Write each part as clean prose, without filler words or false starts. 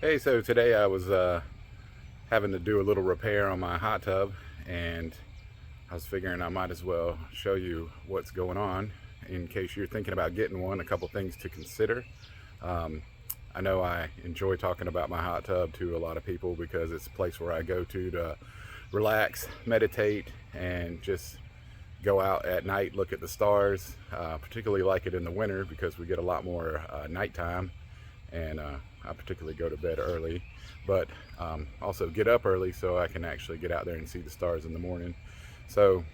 Hey, so today I was having to do a little repair on my hot tub, and I was figuring I might as well show you what's going on in case you're thinking about getting one. A couple things to consider. Um, I know I enjoy talking about my hot tub to a lot of people because it's a place where I go to relax, meditate, and just go out at night, look at the stars. Particularly like it in the winter because we get a lot more nighttime, and I particularly go to bed early, but also get up early so I can actually get out there and see the stars in the morning. So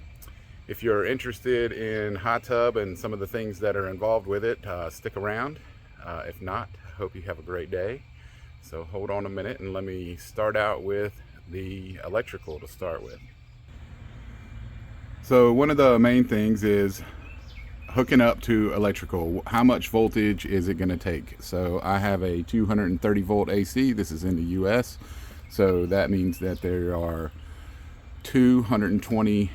if you're interested in hot tub and some of the things that are involved with it, stick around. If not, I hope you have a great day. So hold on a minute and let me start out with the electrical to start with. So one of the main things is hooking up to electrical. How much voltage is it going to take? So I have a 230 volt AC. This is in the US, so that means that there are 220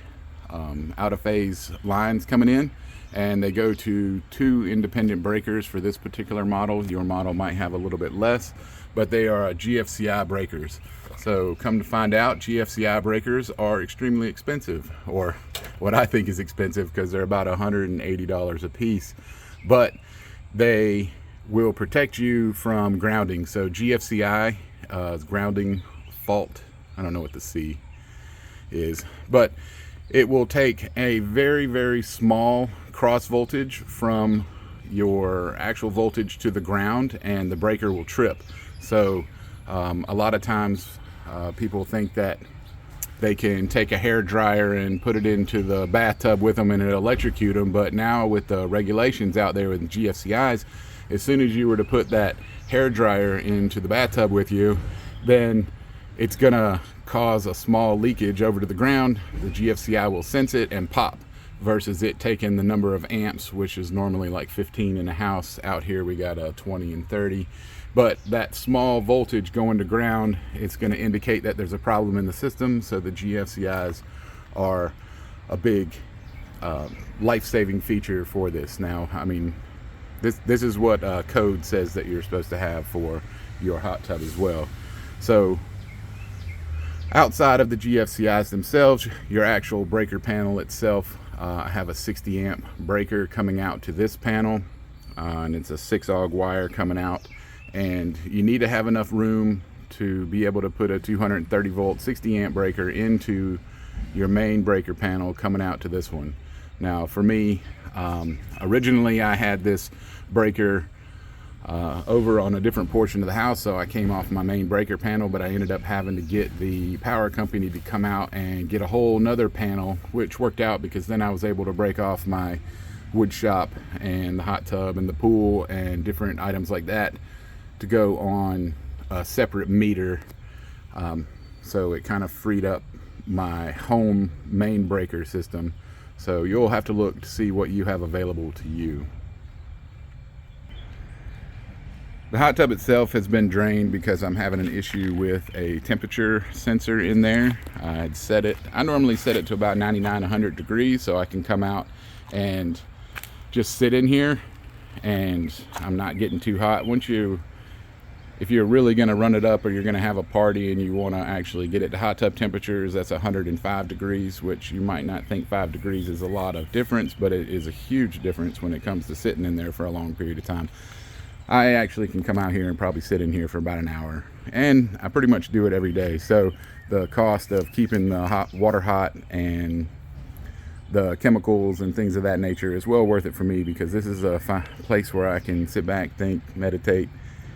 out of phase lines coming in, and they go to two independent breakers. For this particular model, your model might have a little bit less, but they are GFCI breakers. So come to find out, GFCI breakers are extremely expensive, or what I think is expensive, because they're about $180 a piece, but they will protect you from grounding. So GFCI is grounding fault. I don't know what the C is, but it will take a very, very small cross voltage from your actual voltage to the ground, and the breaker will trip. So a lot of times people think that they can take a hair dryer and put it into the bathtub with them and it electrocute them, but now with the regulations out there with GFCIs, as soon as you were to put that hair dryer into the bathtub with you, then it's gonna cause a small leakage over to the ground. The GFCI will sense it and pop, versus it taking the number of amps, which is normally like 15 in a house. Out here we got a 20 and 30, but that small voltage going to ground, it's going to indicate that there's a problem in the system. So the GFCIs are a big life-saving feature for this. Now, I mean, this is what code says that you're supposed to have for your hot tub as well. So outside of the GFCIs themselves, your actual breaker panel itself, I have a 60 amp breaker coming out to this panel, and it's a 6-AUG wire coming out, and you need to have enough room to be able to put a 230 volt 60 amp breaker into your main breaker panel coming out to this one. Now for me, originally I had this breaker over on a different portion of the house, so I came off my main breaker panel, but I ended up having to get the power company to come out and get a whole nother panel, which worked out because then I was able to break off my wood shop and the hot tub and the pool and different items like that to go on a separate meter. So it kind of freed up my home main breaker system. So you'll have to look to see what you have available to you. The hot tub itself has been drained because I'm having an issue with a temperature sensor in there. I normally set it to about 99, 100 degrees so I can come out and just sit in here and I'm not getting too hot. If you're really gonna run it up or you're gonna have a party and you wanna actually get it to hot tub temperatures, that's 105 degrees, which you might not think 5 degrees is a lot of difference, but it is a huge difference when it comes to sitting in there for a long period of time. I actually can come out here and probably sit in here for about an hour, and I pretty much do it every day. So the cost of keeping the water hot and the chemicals and things of that nature is well worth it for me, because this is a place where I can sit back, think, meditate,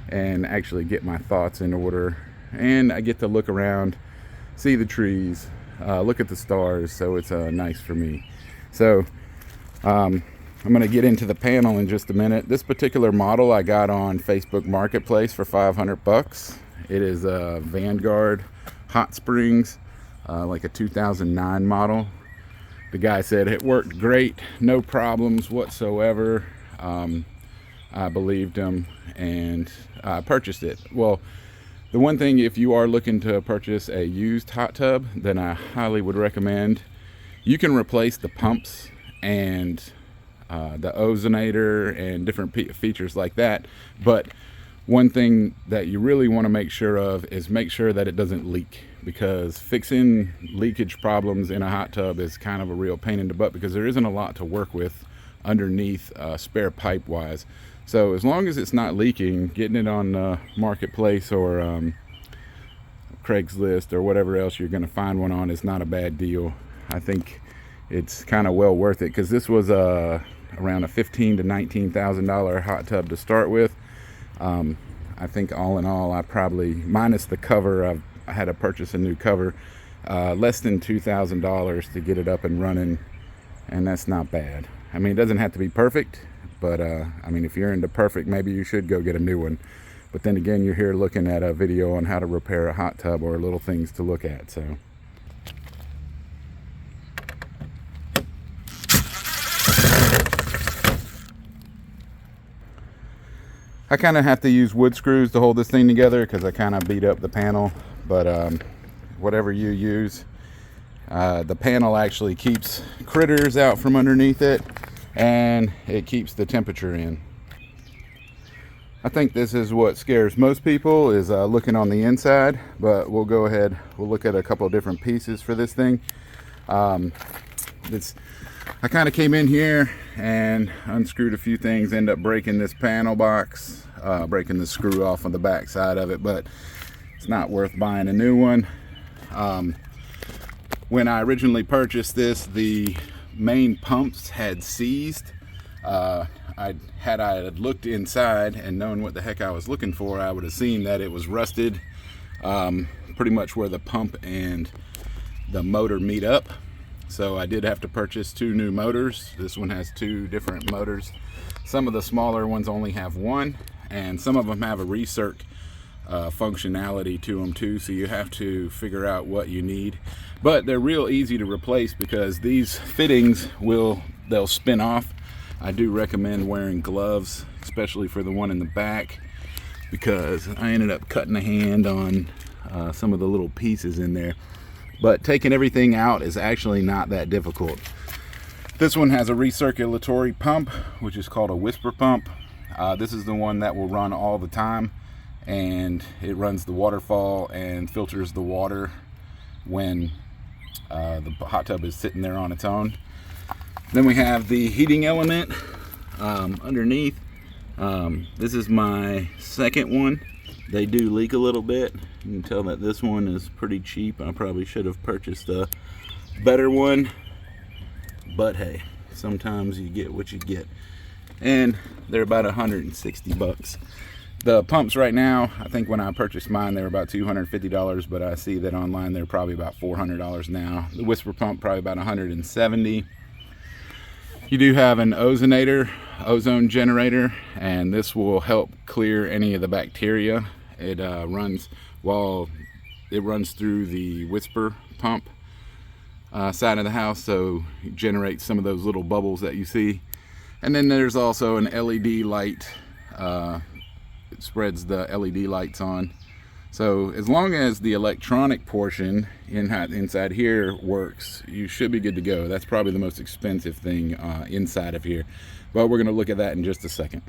and actually get my thoughts in order. And I get to look around, see the trees, look at the stars, so it's nice for me. So I'm going to get into the panel in just a minute. This particular model I got on Facebook Marketplace for 500 bucks. It is a Vanguard Hot Springs, like a 2009 model. The guy said it worked great, no problems whatsoever. I believed him and I purchased it. Well, the one thing, if you are looking to purchase a used hot tub, then I highly would recommend, you can replace the pumps and the ozonator and different features like that, but One thing that you really want to make sure of is make sure that it doesn't leak, because fixing leakage problems in a hot tub is kind of a real pain in the butt, because there isn't a lot to work with underneath spare pipe wise. So as long as it's not leaking, getting it on Marketplace or Craigslist or whatever else you're going to find one on is not a bad deal. I think it's kind of well worth it, because this was around a $15,000 to $19,000 hot tub to start with. I think all in all, I probably, minus the cover, I had to purchase a new cover, less than $2,000 to get it up and running, and that's not bad. I mean, it doesn't have to be perfect, but I mean, if you're into perfect, maybe you should go get a new one. But then again, you're here looking at a video on how to repair a hot tub, or little things to look at. So I kind of have to use wood screws to hold this thing together, because I kind of beat up the panel. But whatever you use, the panel actually keeps critters out from underneath it, and it keeps the temperature in. I think this is what scares most people, is looking on the inside, but we'll go ahead, we'll look at a couple of different pieces for this thing. I kind of came in here and unscrewed a few things, end up breaking this panel box, breaking the screw off on the back side of it, but it's not worth buying a new one. When I originally purchased this, the main pumps had seized. Had I looked inside and known what the heck I was looking for, I would have seen that it was rusted, pretty much where the pump and the motor meet up. So I did have to purchase 2 new motors. This one has 2 different motors. Some of the smaller ones only have 1, and some of them have a recirc functionality to them too, so you have to figure out what you need. But they're real easy to replace, because these fittings they'll spin off. I do recommend wearing gloves, especially for the one in the back, because I ended up cutting a hand on some of the little pieces in there. But taking everything out is actually not that difficult. This one has a recirculatory pump, which is called a whisper pump. This is the one that will run all the time, and it runs the waterfall and filters the water when the hot tub is sitting there on its own. Then we have the heating element underneath. This is my second one. They do leak a little bit. You can tell that this one is pretty cheap. I probably should have purchased a better one, but hey, sometimes you get what you get. And they're about 160 bucks. The pumps right now, I think when I purchased mine, they were about $250, but I see that online they're probably about $400 now. The whisper pump probably about 170. You do have an ozone generator, and this will help clear any of the bacteria. It runs through the whisper pump side of the house, so it generates some of those little bubbles that you see. And then there's also an LED light. It spreads the LED lights on. So as long as the electronic portion inside here works, you should be good to go. That's probably the most expensive thing inside of here, but we're going to look at that in just a second.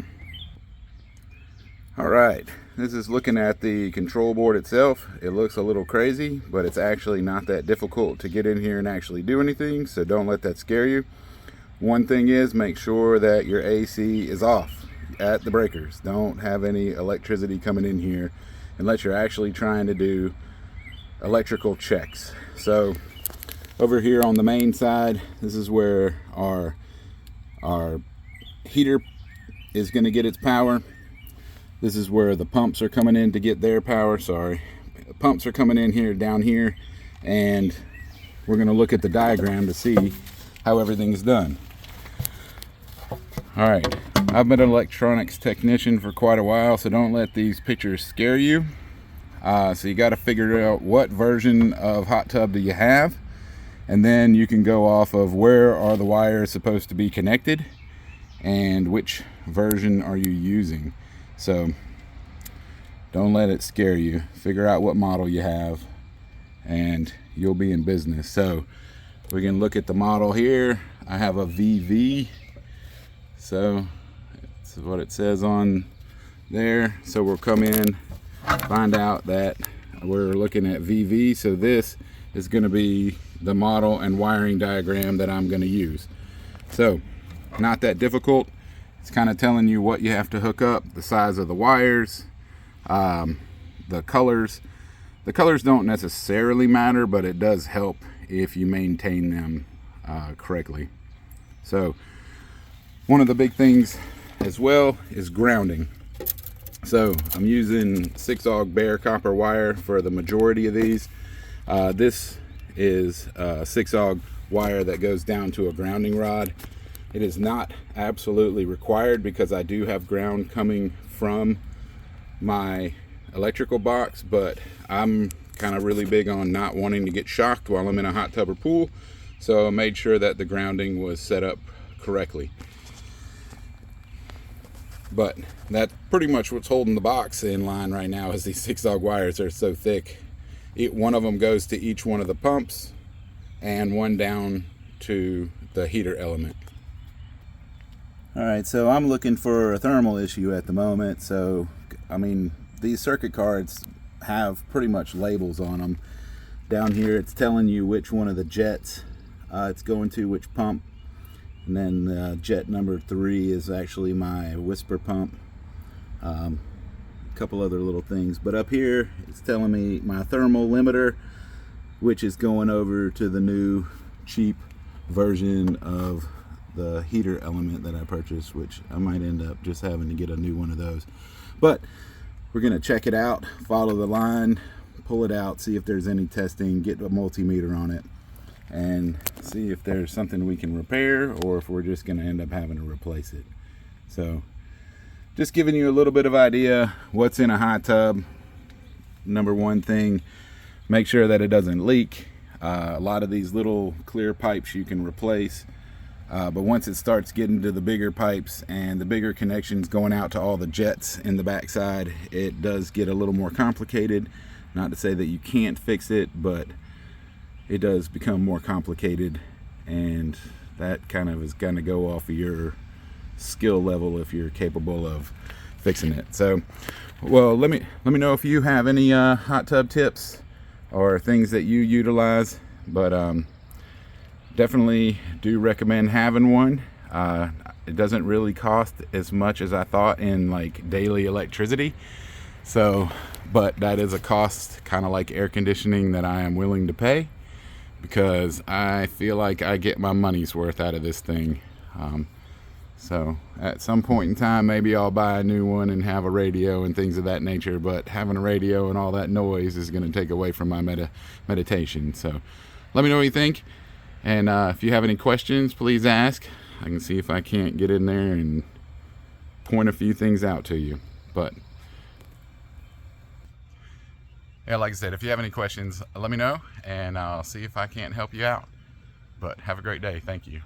All right, this is looking at the control board itself. It looks a little crazy, but it's actually not that difficult to get in here and actually do anything, so don't let that scare you. One thing is, make sure that your AC is off at the breakers. Don't have any electricity coming in here unless you're actually trying to do electrical checks. So over here on the main side, this is where our heater is going to get its power. This is where the pumps are coming in to get their power. The pumps are coming in here, down here, and we're going to look at the diagram to see how everything is done. All right, I've been an electronics technician for quite a while, so don't let these pictures scare you. So you got to figure out what version of hot tub do you have, and then you can go off of where are the wires supposed to be connected and which version are you using. So don't let it scare you. Figure out what model you have and you'll be in business. So we can look at the model here. I have a VV, so that's what it says on there. So we'll come in, find out that we're looking at VV. So this is going to be the model and wiring diagram that I'm going to use. So not that difficult. It's kind of telling you what you have to hook up, the size of the wires, the colors. The colors don't necessarily matter, but it does help if you maintain them correctly. So one of the big things as well is grounding. So I'm using 6-AUG bare copper wire for the majority of these. This is a 6-AUG wire that goes down to a grounding rod. It is not absolutely required because I do have ground coming from my electrical box, but I'm kind of really big on not wanting to get shocked while I'm in a hot tub or pool, so I made sure that the grounding was set up correctly. But that's pretty much what's holding the box in line right now, is these 6-AUG wires are so thick. One of them goes to each one of the pumps and one down to the heater element. Alright, so I'm looking for a thermal issue at the moment. So I mean, these circuit cards have pretty much labels on them. Down here it's telling you which one of the jets it's going to, which pump. And then jet number 3 is actually my whisper pump. A couple other little things, but up here it's telling me my thermal limiter, which is going over to the new cheap version of the heater element that I purchased, which I might end up just having to get a new one of those. But we're gonna check it out, follow the line, pull it out, see if there's any testing, get a multimeter on it, and see if there's something we can repair or if we're just going to end up having to replace it. So just giving you a little bit of idea what's in a hot tub. Number one thing, make sure that it doesn't leak. A lot of these little clear pipes you can replace, but once it starts getting to the bigger pipes and the bigger connections going out to all the jets in the backside, it does get a little more complicated. Not to say that you can't fix it, but it does become more complicated, and that kind of is going to go off of your skill level if you're capable of fixing it. So, well, let me know if you have any hot tub tips or things that you utilize, but definitely do recommend having one. It doesn't really cost as much as I thought in like daily electricity, so but that is a cost, kind of like air conditioning, that I am willing to pay, because I feel like I get my money's worth out of this thing. So at some point in time, maybe I'll buy a new one and have a radio and things of that nature, but having a radio and all that noise is going to take away from my meditation. So let me know what you think, and if you have any questions, please ask. I can see if I can't get in there and point a few things out to you. But yeah, like I said, if you have any questions, let me know, and I'll see if I can't help you out. But have a great day. Thank you.